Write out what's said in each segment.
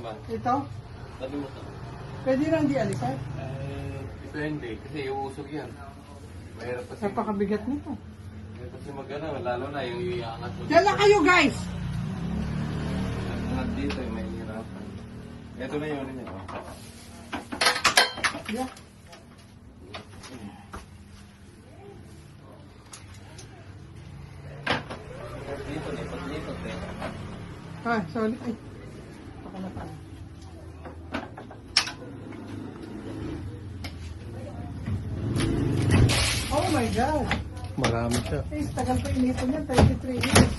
ba? Ito? Sabi mo to. Pwede lang di alisan. Depende. Kasi iuusog yan. Mahirap kasi. Napakabigat nito. Mahirap kasi mag-ano. Lalo na yung iangat mo. Diyan lang kayo guys! Angat dito may hirapan. Ito na yun. Yeah. Dito na. Dito na. Ah, sorry. Ay. Baka na pala. Oh my God! Marami siya. Eh, tagal pa inito niya, 33 years.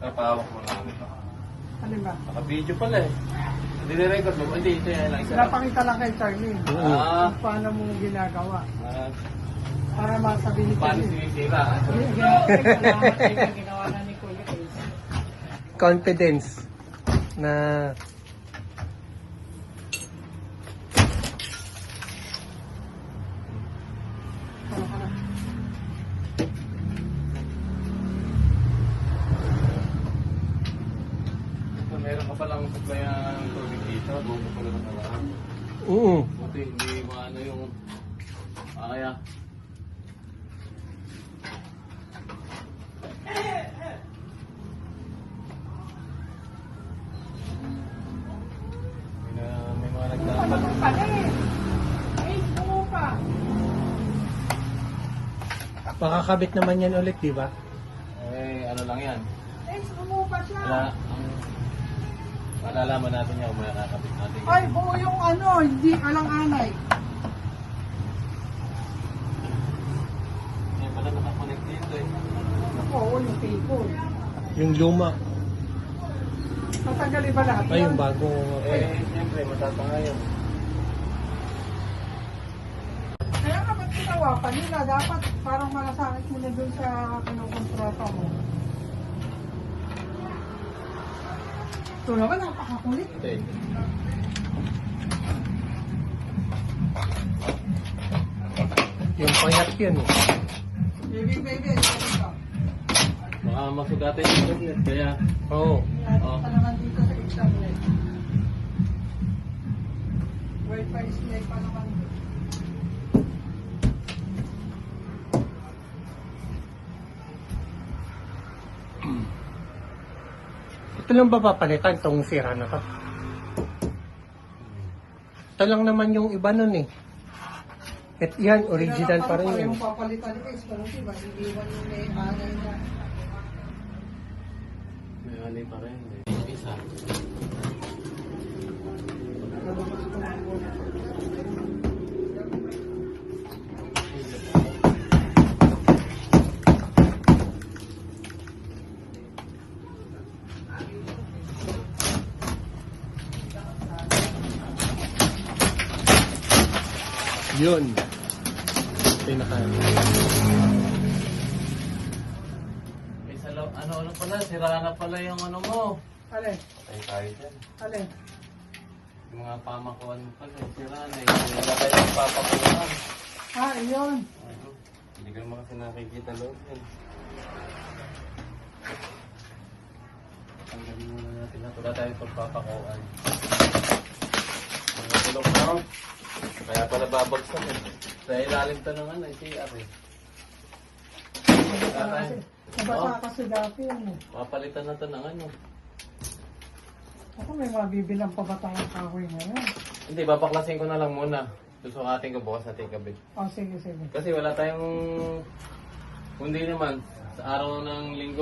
Napahawak mo na ito. Ano ba? Naka-video pala eh. Hindi na-record mo. Hindi, ito yan lang isa. Napakita lang kay Charlie. Ah. Kung paano mo ginagawa. Ah, Para masabi ni paano Charlie. sinisira? Ginawa na ni Kuya Ace. Confidence na So, meron ka palang supplyan ng tubig dito. Buko pala ng nalang. oo. Buti hindi maano yung... kaya. May mga nagtatag. Makakabit naman yan ulit, di ba? Eh, ano lang yan. Ace, bumupa siya. Malalaman natin yan kung may kakabit natin. Ay, buo yung ano, hindi alang-anay. Yan pala nakakonect dito eh. Ako, yung people. Yung luma. Matagal iba lahat. Ay, yung bago. Siyempre, matatanga yun. Kaya nga ba't ginawa pa nila? Dapat parang malasakit mo na dun sa kinukontrata mo. Ito naman, napakakulit. Ito eh. Yung payat yan eh. Baby, ito ito. Baka masugatin yung internet, kaya... Oo. Oh. Ito naman dito sa internet. Wi-Fi display pa naman. Ito lang ba papalitan itong sira na to? Ito lang naman yung iba nun eh. At yan, original pa rin yun. Yung papalitan ni Ace, pero diba, hindi man yung may anay na. May alin pa rin. Isa. Yun. Pinaka. Eh, ano pala, sira na pala yung ano mo. Alin? Patay tayo dyan. Alin? Yung mga pamakuan mo pala, sira na eh. Wala tayong papakuan. Ah, yun. Ano? Hindi ka naman kasi nakikita loob yan. Tanggalin muna natin na. Wala tayong pagpapakuan. Mga tulog na. Kaya pala babagsak eh. Sa ilalim to ng ano, CR eh. Nabasa kasi dati yun eh. Mapalitan na to ng ano. Ako may mabibilang pa ba tayong kahoy ngayon? Hindi, babaklasin ko na lang muna. Susukatin ko bukas natin kabit. Oh, sige. Kasi wala tayong... Kundi naman, sa araw ng linggo.